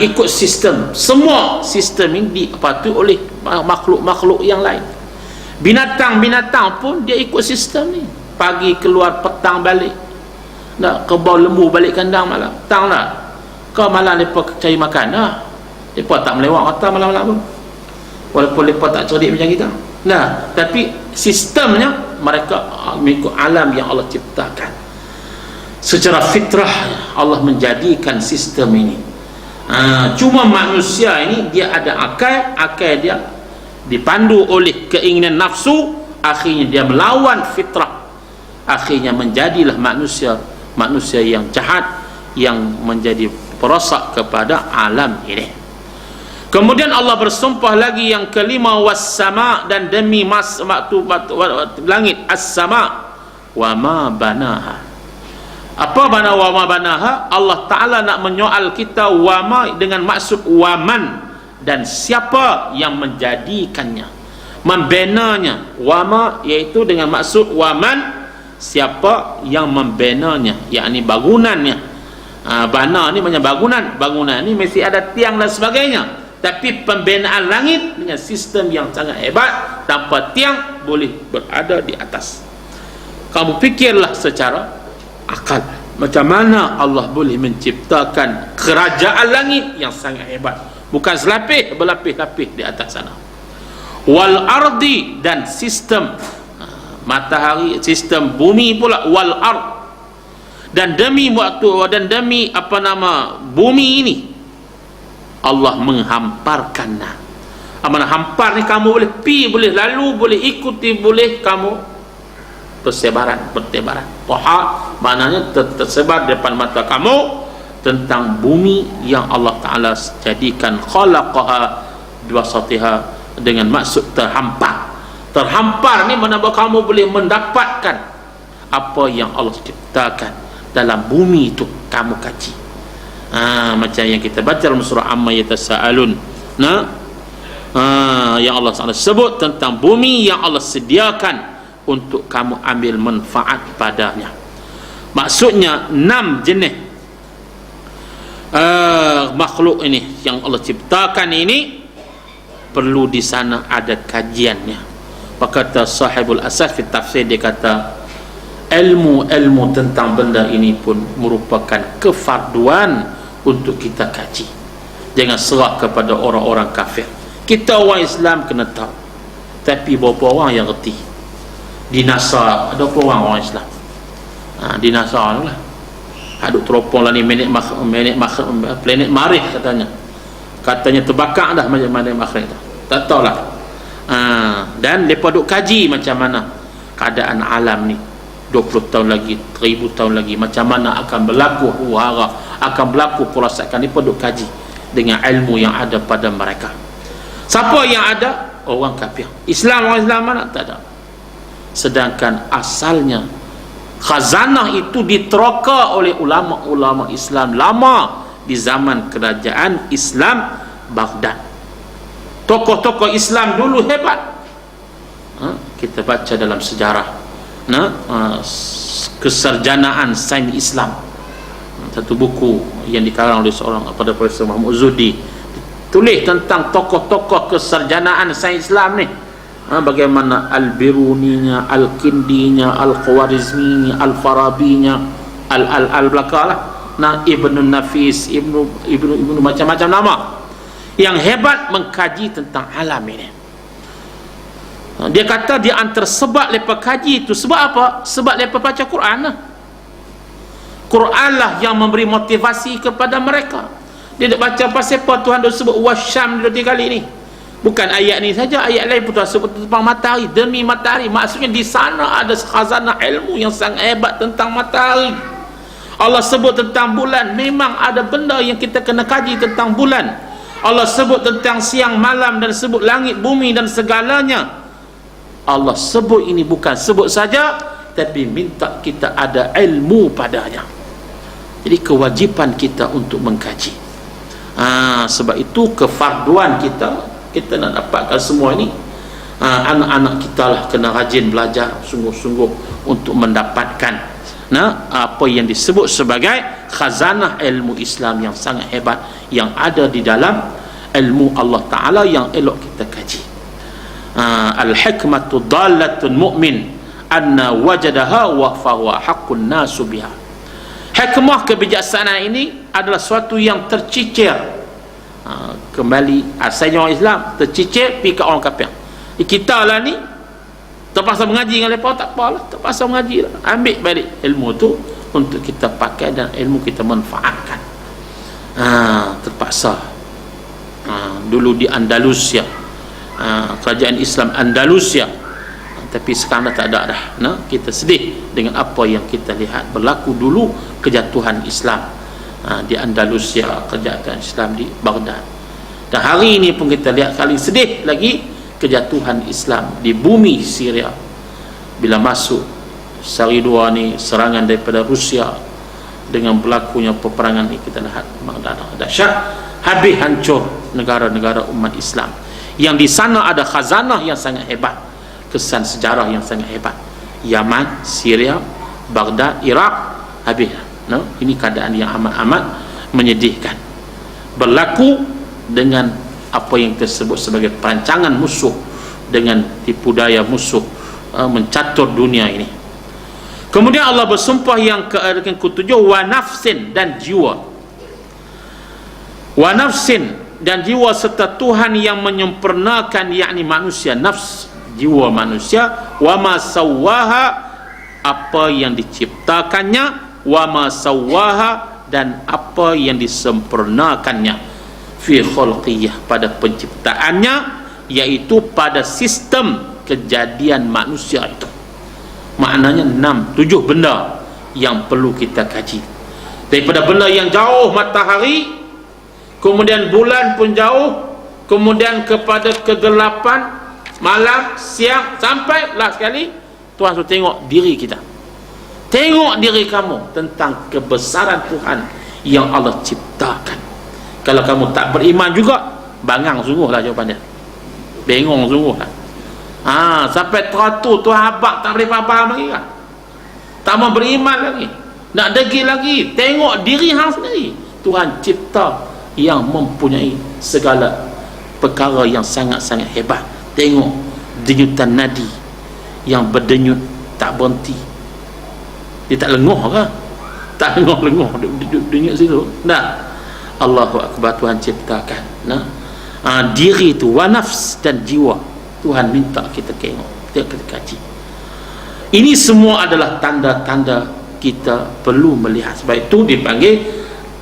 Ikut sistem. Semua sistem ini dipatuhi oleh makhluk-makhluk yang lain. Binatang-binatang pun dia ikut sistem ni. Pagi keluar, petang balik. Nak kebau lembu balik kandang malam. Petang lah. Kau malam mereka cari makan lah. Mereka tak melewat kata malam-malam pun. Walaupun mereka tak cerdik macam kita. Nah, tapi sistemnya mereka mengikut alam yang Allah ciptakan. Secara fitrah Allah menjadikan sistem ini. Cuma manusia ini dia ada akal dia dipandu oleh keinginan nafsu, akhirnya dia melawan fitrah, akhirnya menjadilah manusia yang jahat, yang menjadi perosak kepada alam ini. Kemudian Allah bersumpah lagi yang kelima, was-sama, dan demi waktu langit, as-sama wa ma banaha. Apa mana wa ma banaha? Allah Ta'ala nak menyoal kita wa ma dengan maksud waman, dan siapa yang menjadikannya. membenanya. Wama iaitu dengan maksud waman, siapa yang membenanya, yakni bangunannya. Bana ni banyak bangunan, bangunan ni mesti ada tiang dan sebagainya, tapi pembinaan langit dengan sistem yang sangat hebat, tanpa tiang boleh berada di atas. Kamu fikirlah secara akal, macam mana Allah boleh menciptakan kerajaan langit yang sangat hebat, bukan selapis berlapis-lapis di atas sana. Wal ardi, dan sistem matahari, sistem bumi pula, wal ard, dan demi bumi ini Allah menghamparkannya. Amanah hampar ni, kamu boleh pi, boleh lalu, boleh ikuti, boleh kamu bertebaran. Toha maknanya tersebar di depan mata kamu tentang bumi yang Allah Ta'ala jadikan khalaqaha biwasatiha, dengan maksud terhampar. Terhampar ni mana kamu boleh mendapatkan apa yang Allah ciptakan dalam bumi itu, kamu kaji. Macam yang kita baca dalam surah Amma Yatasaalun, yang Allah Ta'ala sebut tentang bumi yang Allah sediakan untuk kamu ambil manfaat padanya. Maksudnya 6 jenis makhluk ini yang Allah ciptakan ini perlu di sana ada kajiannya. Kata sahibul asas fi tafsir, dia kata ilmu tentang benda ini pun merupakan kefarduan untuk kita kaji. Jangan serah kepada orang-orang kafir. Kita orang Islam kena tahu, tapi berapa orang yang reti? Di NASA ada berapa orang Islam? Di NASA tu lah ada teropong lah ni planet Marikh katanya terbakar dah macam mana Marikh tu, tak tahulah. Dan mereka duk kaji macam mana keadaan alam ni 20 tahun lagi, 1000 tahun lagi, macam mana akan berlaku huru-hara, akan berlaku kerosakan. Mereka duk kaji dengan ilmu yang ada pada mereka. Siapa yang ada? Orang kafir. Orang Islam mana? Tak ada. Sedangkan asalnya khazanah itu diteroka oleh ulama-ulama Islam lama di zaman kerajaan Islam Baghdad. Tokoh-tokoh Islam dulu hebat. Kita baca dalam sejarah kesarjanaan sains Islam, satu buku yang dikarang oleh seorang pada Profesor Mahmud Zudi, tulis tentang tokoh-tokoh kesarjanaan sains Islam ni. Bagaimana Al-Biruninya, Al-Kindinya, Al-Khwarizminya, Al-Farabinya, Al-Blakalah, Ibn Nafis, Ibnu macam-macam nama yang hebat mengkaji tentang alam ini. Dia kata dia antara sebab mereka kaji itu sebab apa? Sebab mereka baca Quran lah. Quran lah yang memberi motivasi kepada mereka. Dia nak baca pasal apa Tuhan dah sebut wasyam 2 kali ni. Bukan ayat ni saja, ayat lain pun sebut tentang matahari, demi matahari. Maksudnya di sana ada khazanah ilmu yang sangat hebat tentang matahari. Allah sebut tentang bulan, memang ada benda yang kita kena kaji tentang bulan. Allah sebut tentang siang malam dan sebut langit bumi dan segalanya. Allah sebut ini bukan sebut saja, tapi minta kita ada ilmu padanya. Jadi kewajipan kita untuk mengkaji. Sebab itu kefarduan kita nak dapatkan semua ini. Anak-anak kita lah kena rajin belajar sungguh-sungguh untuk mendapatkan apa yang disebut sebagai khazanah ilmu Islam yang sangat hebat yang ada di dalam ilmu Allah Ta'ala yang elok kita kaji. Al-hikmatu dalatun mu'min anna wajadaha wa fahuwa haqqun nasu biha. Hikmah kebijaksanaan ini adalah suatu yang tercicir. Kembali asalnya orang Islam tercicir pergi ke orang kafir. Kita lah ni terpaksa mengaji dengan mereka, tak apalah, terpaksa mengaji lah. Ambil balik ilmu tu untuk kita pakai dan ilmu kita manfaatkan. Terpaksa. Dulu di Andalusia, kerajaan Islam Andalusia, tapi sekarang dah tak ada dah. Kita sedih dengan apa yang kita lihat berlaku dulu kejatuhan Islam di Andalusia, kerajaan Islam di Baghdad. Dan hari ini pun kita lihat kali sedih lagi kejatuhan Islam di bumi Syria bila masuk sehari dua ni serangan daripada Rusia dengan berlakunya peperangan ni. Kita lihat memang dahsyat, habis hancur negara-negara umat Islam yang di sana ada khazanah yang sangat hebat, kesan sejarah yang sangat hebat. Yaman, Syria, Baghdad, Iraq, habis. Ini keadaan yang amat-amat menyedihkan. Berlaku dengan apa yang tersebut sebagai perancangan musuh, dengan tipu daya musuh mencatur dunia ini. Kemudian Allah bersumpah yang ketujuh, wa nafsin, dan jiwa. Wa nafsin, dan jiwa serta Tuhan yang menyempurnakan, yakni manusia, nafs, jiwa manusia, wa ma sawwaha, apa yang diciptakannya, wa ma sawwaha, dan apa yang disempurnakannya, fi khulqiyah, pada penciptaannya, yaitu pada sistem kejadian manusia itu. Maknanya 6-7 benda yang perlu kita kaji. Daripada benda yang jauh, matahari, kemudian bulan pun jauh, kemudian kepada kegelapan malam, siang, sampai last sekali Tuhan suruh tengok diri kita. Tengok diri kamu tentang kebesaran Tuhan yang Allah ciptakan. Kalau kamu tak beriman juga, bangang sungguhlah jawapannya. Bengong sungguhlah. Sampai teratur Tuhan habaq tak boleh faham lagi kan? Tak mau beriman lagi, nak degil lagi. Tengok diri hang sendiri. Tuhan cipta yang mempunyai segala perkara yang sangat-sangat hebat. Tengok denyutan nadi yang berdenyut tak berhenti. Dia tak lenguh ke? Tak lenguh denyut situ. Nah, Allahu Akbar, Tuhan ciptakan. Diri itu, wa nafs, dan jiwa. Tuhan minta kita tengok, kita kaji. Ini semua adalah tanda-tanda kita perlu melihat. Sebab itu dipanggil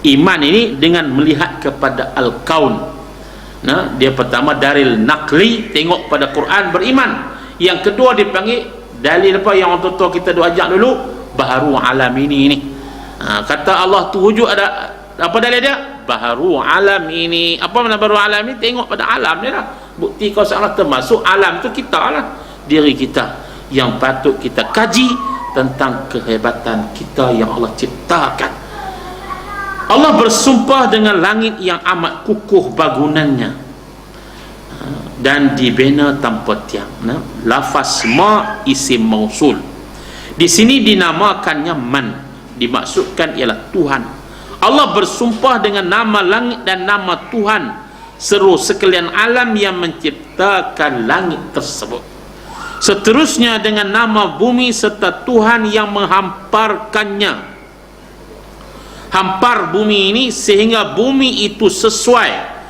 iman ini dengan melihat kepada al-kaun. Dia pertama dalil naqli, tengok pada Quran, beriman. Yang kedua dipanggil dalil apa yang orang tua kita duk ajak dulu, baharu alam ini. Kata Allah tu wujud, ada apa dalil dia? Baharu alam ini. Apa makna baharu alam ini? Tengok pada alam dia lah. Bukti kau Allah termasuk alam tu kita lah, diri kita yang patut kita kaji tentang kehebatan kita yang Allah ciptakan. Allah bersumpah dengan langit yang amat kukuh bangunannya dan dibina tanpa tiang. Lafaz ma isim mausul. Di sini dinamakannya man, dimaksudkan ialah Tuhan. Allah bersumpah dengan nama langit dan nama Tuhan seluruh sekalian alam yang menciptakan langit tersebut. Seterusnya dengan nama bumi serta Tuhan yang menghamparkannya. Hampar bumi ini sehingga bumi itu sesuai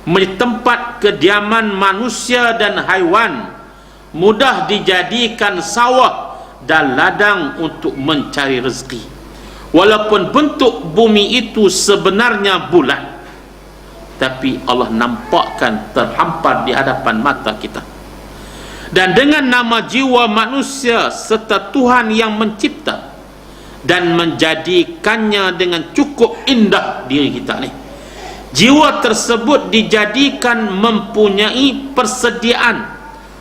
menjadi tempat kediaman manusia dan haiwan, mudah dijadikan sawah dan ladang untuk mencari rezeki. Walaupun bentuk bumi itu sebenarnya bulat, tapi Allah nampakkan terhampar di hadapan mata kita. Dan dengan nama jiwa manusia serta Tuhan yang mencipta dan menjadikannya dengan cukup indah diri kita ni, jiwa tersebut dijadikan mempunyai persediaan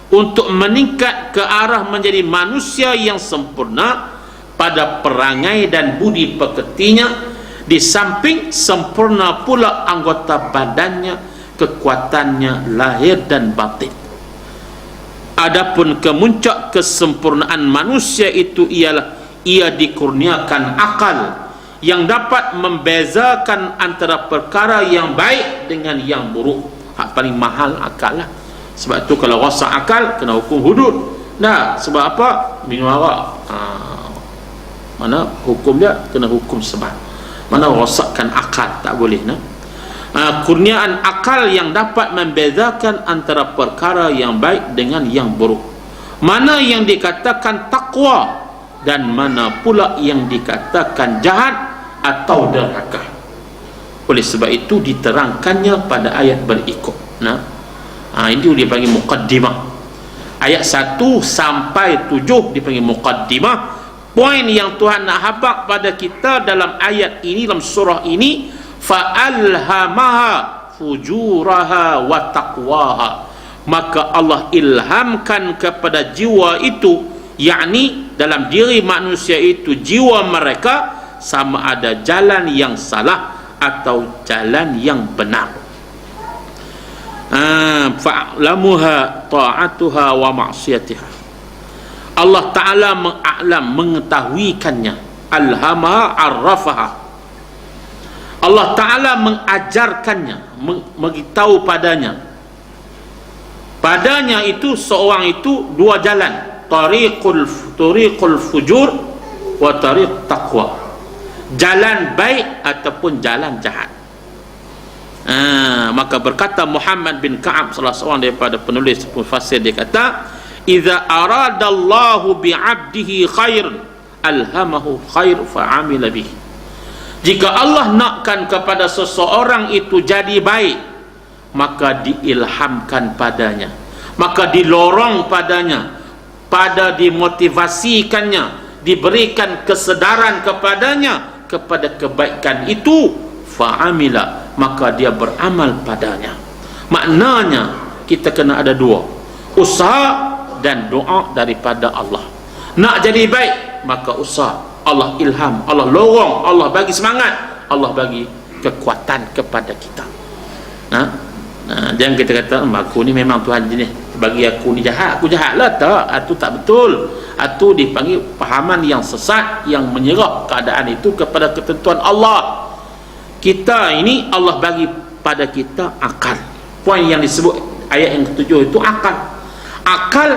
untuk meningkat ke arah menjadi manusia yang sempurna pada perangai dan budi pekertinya. Di samping sempurna pula anggota badannya, kekuatannya lahir dan batin. Adapun kemuncak kesempurnaan manusia itu ialah ia dikurniakan akal yang dapat membezakan antara perkara yang baik dengan yang buruk. Hak paling mahal akal lah. Sebab tu kalau rosak akal kena hukum hudud. Nah, sebab apa? Minum arak. Mana hukum dia? Kena hukum sebab. Mana rosakkan akal, tak boleh. Kurniaan akal yang dapat membezakan antara perkara yang baik dengan yang buruk. Mana yang dikatakan takwa dan mana pula yang dikatakan jahat atau derhaka. Oleh sebab itu diterangkannya pada ayat berikut. Ini dipanggil muqaddimah. Ayat 1 sampai 7 dipanggil muqaddimah. Poin yang Tuhan nak habaq pada kita dalam ayat ini, dalam surah ini, fa'alhamaha fujuraha wa taqwaha, maka Allah ilhamkan kepada jiwa itu, yakni dalam diri manusia itu, jiwa mereka, sama ada jalan yang salah atau jalan yang benar. fa'lamuha ta'atuha wa ma'siyatiha. Allah Ta'ala meng'alam, mengetahuikannya. Alhamaha arrafaha. Allah Ta'ala mengajarkannya, memberitahu padanya. Padanya itu seorang itu dua jalan, tariqul fujur wa tariq taqwa, jalan baik ataupun jalan jahat. Maka berkata Muhammad bin Ka'ab, salah seorang daripada penulis mufassir, dia kata, idza aradallahu bi'abdihi khairan alhamahu khair fa'amila bih. Jika Allah nakkan kepada seseorang itu jadi baik, maka diilhamkan padanya, maka dilorong padanya, pada dimotivasikannya, diberikan kesedaran kepadanya kepada kebaikan itu, fa'amila, maka dia beramal padanya. Maknanya kita kena ada dua, usaha dan doa daripada Allah. Nak jadi baik, maka usaha, Allah ilham, Allah lorong, Allah bagi semangat, Allah bagi kekuatan kepada kita. Jangan kita kata, aku ni memang Tuhan jenis bagi aku ni jahat, aku jahat lah. Tak, itu tak betul. Itu dipanggil pahaman yang sesat, yang menyerap keadaan itu kepada ketentuan Allah. Kita ini Allah bagi pada kita akal. Poin yang disebut ayat yang ketujuh itu akal. Akal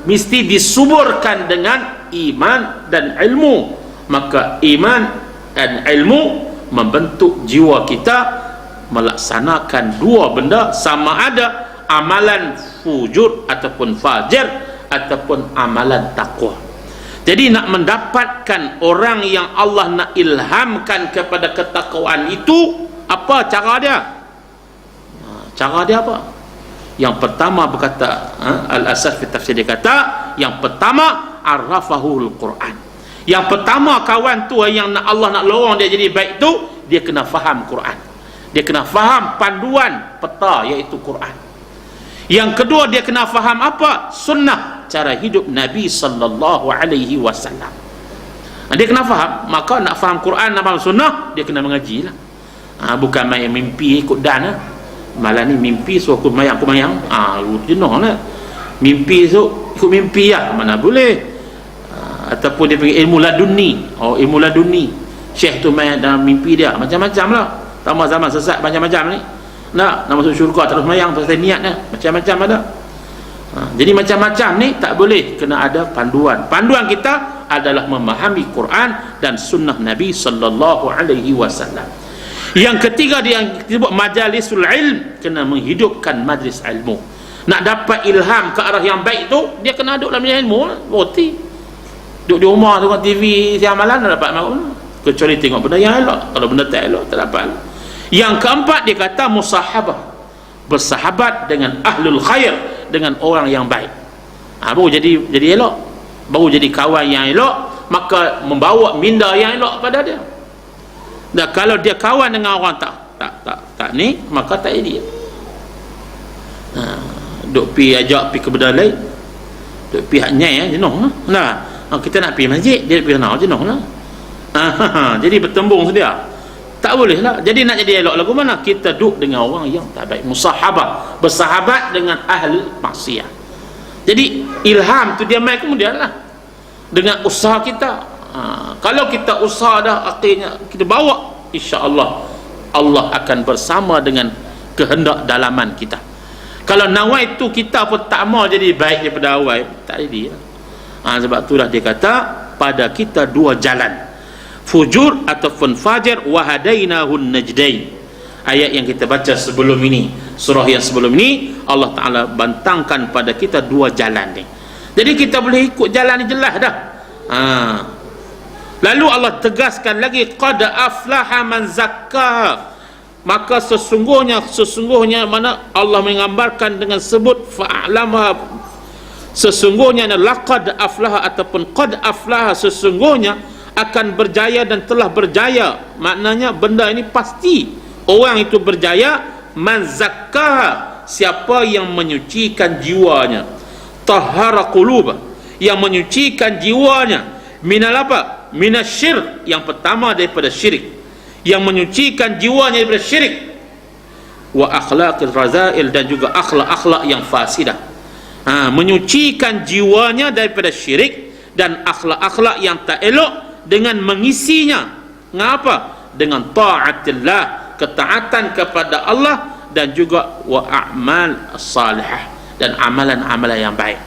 mesti disuburkan dengan iman dan ilmu. Maka iman dan ilmu membentuk jiwa kita melaksanakan dua benda, sama ada amalan fujur ataupun fajir, ataupun amalan taqwa. Jadi nak mendapatkan orang yang Allah nak ilhamkan kepada ketakwaan itu, apa cara dia? Cara dia apa? Yang pertama berkata, Al-Asaf fi tafsir, dia kata, yang pertama arrafahul Quran. Yang pertama kawan tu yang Allah nak lorong dia jadi baik tu, dia kena faham Quran. Dia kena faham panduan peta, iaitu Quran. Yang kedua, dia kena faham apa? Sunnah, cara hidup Nabi sallallahu alaihi wasallam. Dia kena faham. Maka nak faham Quran, nak faham sunnah, dia kena mengaji lah. Bukan main mimpi ikut dan lah. Malah ni mimpi suruh aku mayang, jenuh lah. Mimpi tu ikut mimpi lah, mana boleh. Ataupun dia panggil ilmu laduni. Ilmu laduni, syekh tu main dalam mimpi dia, macam-macam lah. Tambah zaman sesat macam-macam ni. Nak masuk syurga terus mayang pasal niatnya, macam-macam ada. Jadi macam-macam ni tak boleh, kena ada panduan. Panduan kita adalah memahami Quran dan sunnah Nabi sallallahu alaihi wasallam. Yang ketiga, dia disebut majalisul ilm, kena menghidupkan majlis ilmu. Nak dapat ilham ke arah yang baik tu, dia kena duduk dalam ilmu, roti. Duduk di rumah tengok TV siang malam tak dapat makan, kecuali tengok benda yang elok. Kalau benda tak elok, tak dapat. Yang keempat, dia kata musahabah, bersahabat dengan ahlul khair, dengan orang yang baik. Baru jadi elok, baru jadi kawan yang elok, maka membawa minda yang elok pada dia. Dan kalau dia kawan dengan orang tak ni, maka tak jadi. Duk pi ajak pi ke benda lain, duk pi hak nyai jenuh lah. Kita nak pergi masjid, dia pergi sana jenuh lah. Jadi bertembung sedia, tak boleh lah. Jadi nak jadi elok lagu mana? Kita duduk dengan orang yang tak baik, musahabah, bersahabat dengan ahli maksiat. Jadi ilham tu dia mai kemudian lah, dengan usaha kita. Kalau kita usaha dah, akhirnya kita bawa, insya-Allah Allah akan bersama dengan kehendak dalaman kita. Kalau nawai tu kita pun tak mau jadi baik daripada awal, tak jadi lah. Sebab itulah dia kata pada kita dua jalan, fujur ataupun fajir, wa hadainahun najdain. Ayat yang kita baca sebelum ini, surah yang sebelum ini, Allah Ta'ala bantangkan pada kita dua jalan ni. Jadi kita boleh ikut jalan ni, jelas dah. Lalu Allah tegaskan lagi, qad aflaha man zakkaha. Maka sesungguhnya mana Allah menggambarkan dengan sebut fa'lama, sesungguhnya laqad aflaha ataupun qad aflaha, sesungguhnya akan berjaya dan telah berjaya. Maknanya benda ini pasti orang itu berjaya. Man zakkaha, siapa yang menyucikan jiwanya, tahara qulubah, yang menyucikan jiwanya, minal apa? Minasyirk, yang pertama daripada syirik, yang menyucikan jiwanya daripada syirik. wa akhlaqir razail, dan juga akhlak-akhlak yang fasidah. Menyucikan jiwanya daripada syirik dan akhlak-akhlak yang tak elok dengan mengisinya. Ngapa? Dengan taatillah, ketaatan kepada Allah, dan juga wa a'mal salihah, dan amalan-amalan yang baik.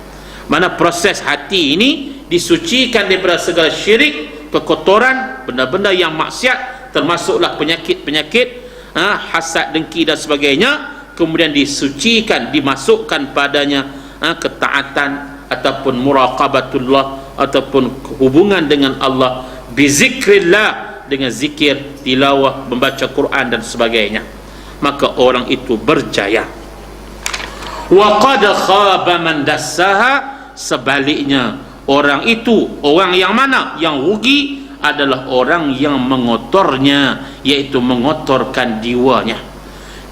Mana proses hati ini disucikan daripada segala syirik, kekotoran, benda-benda yang maksiat, termasuklah penyakit-penyakit, hasad, dengki dan sebagainya. Kemudian disucikan, dimasukkan padanya ketaatan ataupun muraqabatullah, ataupun hubungan dengan Allah, bizikrillah, dengan zikir, tilawah, membaca Quran dan sebagainya. Maka orang itu berjaya. Wa qad khaba man dassaha, sebaliknya orang itu, orang yang mana yang rugi adalah orang yang mengotornya, yaitu mengotorkan jiwanya.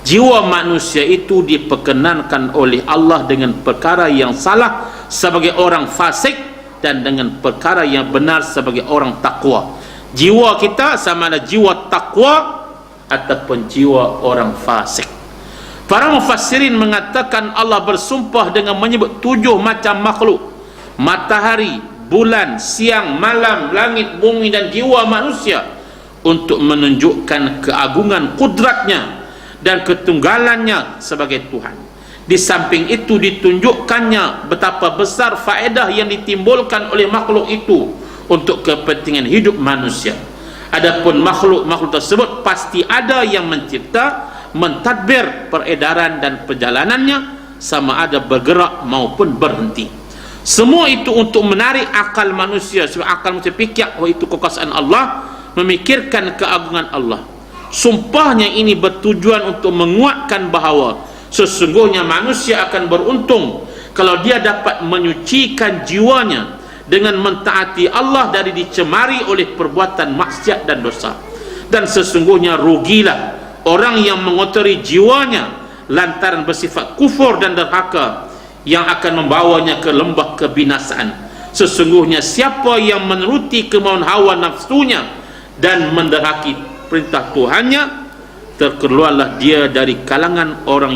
Jiwa manusia itu diperkenankan oleh Allah dengan perkara yang salah sebagai orang fasik, dan dengan perkara yang benar sebagai orang takwa. Jiwa kita sama ada jiwa takwa ataupun jiwa orang fasik. Para mufassirin mengatakan Allah bersumpah dengan menyebut 7 macam makhluk: matahari, bulan, siang, malam, langit, bumi, dan jiwa manusia, untuk menunjukkan keagungan kudratnya dan ketunggalannya sebagai Tuhan. Di samping itu ditunjukkannya betapa besar faedah yang ditimbulkan oleh makhluk itu untuk kepentingan hidup manusia. Adapun makhluk-makhluk tersebut pasti ada yang mencipta, mentadbir peredaran dan perjalanannya, sama ada bergerak maupun berhenti. Semua itu untuk menarik akal manusia, sebab akal manusia fikir, oh itu kekuasaan Allah, memikirkan keagungan Allah. Sumpahnya ini bertujuan untuk menguatkan bahawa sesungguhnya manusia akan beruntung kalau dia dapat menyucikan jiwanya dengan mentaati Allah dari dicemari oleh perbuatan maksiat dan dosa. Dan sesungguhnya rugilah orang yang mengotori jiwanya lantaran bersifat kufur dan derhaka, yang akan membawanya ke lembah kebinasaan. Sesungguhnya siapa yang menuruti kemauan hawa nafsunya dan menderhaki perintah Tuhannya, terkeluarlah dia dari kalangan orang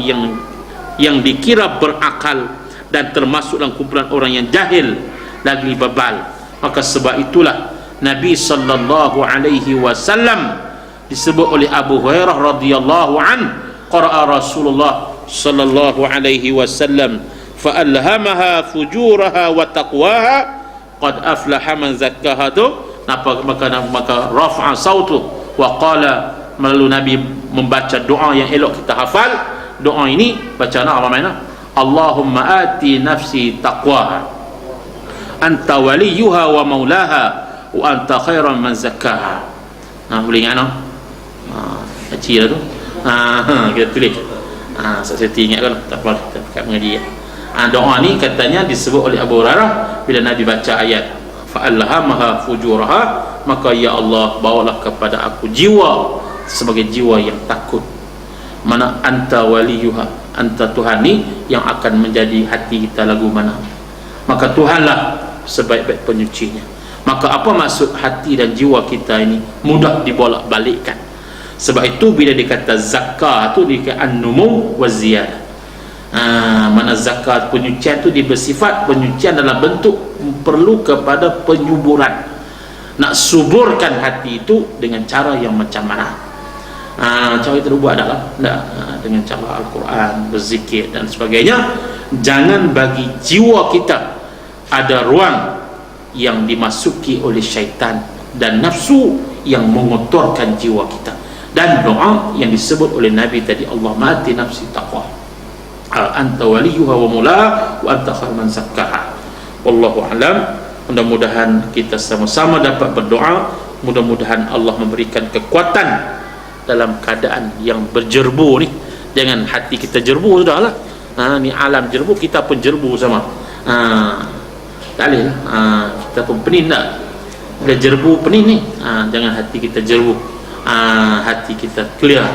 yang dikira berakal, dan termasuk dalam kumpulan orang yang jahil lagi bebal. Maka sebab itulah Nabi sallallahu alaihi wasallam disebut oleh Abu Hurairah radhiyallahu an, qara'a Rasulullah sallallahu alaihi wasallam fa alhamaha fujuraha wa taqwaha qad aflaha man zakkaha. Maka rafa'a sautu wa qala, melalui Nabi membaca doa yang elok kita hafal. Doa ini bacaan apa makna? Allahumma ati nafsi taqwaha, anta waliyuha wa maulaha, wa anta khairan man zakkaha. Boleh ingat no? Kecil lah tu. Kita tulis. Saya ingat kan, tak apa, kat mengaji. Doa ni katanya disebut oleh Abu Hurairah bila Nabi baca ayat fa'alhamaha fujuraha, maka ya Allah bawalah kepada aku jiwa sebagai jiwa yang takut. Mana anta waliyuha, anta Tuhan ni yang akan menjadi hati kita lagu mana, maka Tuhanlah sebaik-baik penyucinya. Maka apa maksud hati dan jiwa kita ini mudah dibolak-balikkan. Sebab itu bila dikata zakah tu dikata an-numu wa ziyadah. Mana zakat, penyucian tu bersifat penyucian dalam bentuk perlu kepada penyuburan. Nak suburkan hati itu dengan cara yang macam mana? Cara itu buat adalah dengan cara Al-Quran, berzikir dan sebagainya. Jangan bagi jiwa kita ada ruang yang dimasuki oleh syaitan dan nafsu yang mengotorkan jiwa kita. Dan doa yang disebut oleh Nabi tadi, Allah mati nafsi taqwa, anta waliyuha wa mulaha wa anta khairu man zakkaha. Wallahu alam. Mudah-mudahan kita sama-sama dapat berdoa, mudah-mudahan Allah memberikan kekuatan dalam keadaan yang berjerbu ni. Jangan hati kita jerbu sudahlah. Ni alam jerbu, kita pun jerbu sama. Tak boleh lah. Kita pun pening tak? Bila jerbu pening ni, jangan hati kita jerbu. Hati kita clear,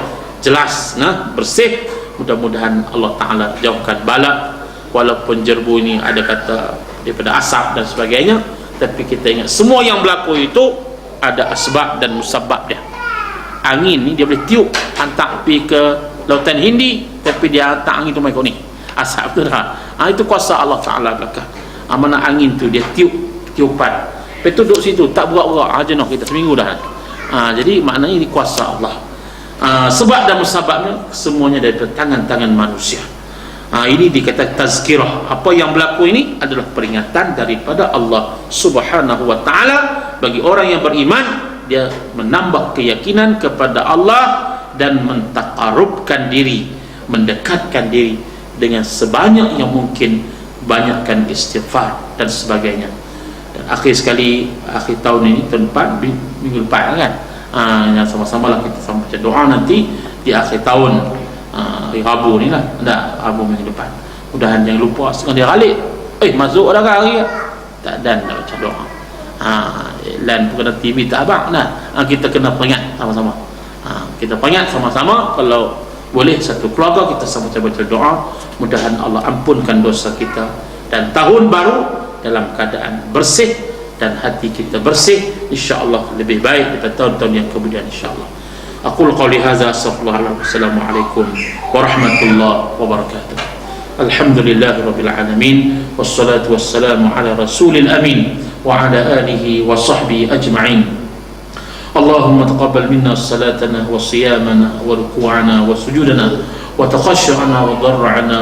jelas, bersih. Mudah-mudahan Allah Ta'ala jauhkan bala. Walaupun jerbu ini ada kata daripada asap dan sebagainya, tapi kita ingat semua yang berlaku itu ada asbab dan musabab dia. Angin ni dia boleh tiup hantar pergi ke lautan Hindi, tapi dia hantar angin tu mai kau ni. Asap tu dah. Itu kuasa Allah Taala belakang. Mana angin tu dia tiupan. Lepas tu duduk situ tak berak-berak. Jenuh kita seminggu dah. Jadi maknanya ini kuasa Allah. Sebab dan musababnya semuanya daripada tangan-tangan manusia. Ini dikatakan tazkirah. Apa yang berlaku ini adalah peringatan daripada Allah Subhanahu wa taala bagi orang yang beriman. Dia menambah keyakinan kepada Allah dan mentaqarrubkan diri, mendekatkan diri dengan sebanyak yang mungkin, banyakkan istighfar dan sebagainya. Dan akhir sekali, akhir tahun ini, tahun 4, minggu depan kan, yang sama-sama lah kita sama baca doa nanti di akhir tahun, hari Rabu ni lah, Rabu minggu depan. Mudahan jangan lupa setengah dia balik, masuk dah hari tak, dan nak baca doa. Lan pun kena TV tak abang. Kita kena peringat sama-sama. Kita peringat sama-sama. Kalau boleh satu keluarga kita sama baca doa, mudahan Allah ampunkan dosa kita dan tahun baru dalam keadaan bersih dan hati kita bersih, insya-Allah lebih baik daripada tahun-tahun yang kemudian, insya-Allah. Aqul qouli hadza, assalamualaikum warahmatullahi wabarakatuh. Alhamdulillahirabbil alamin, wassalatu wassalamu ala rasulil amin wa ala alihi wa sahbihi ajma'in. اللهم تقبل منا صلاتنا وصيامنا وركوعنا وسجودنا وتخشعنا وضرعنا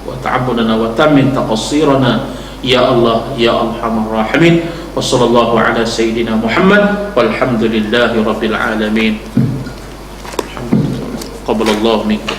وتعبدنا وتمن تقصيرنا يا الله يا أرحم الراحمين. وصلى الله على سيدنا محمد والحمد لله رب العالمين. قبل الله منكم.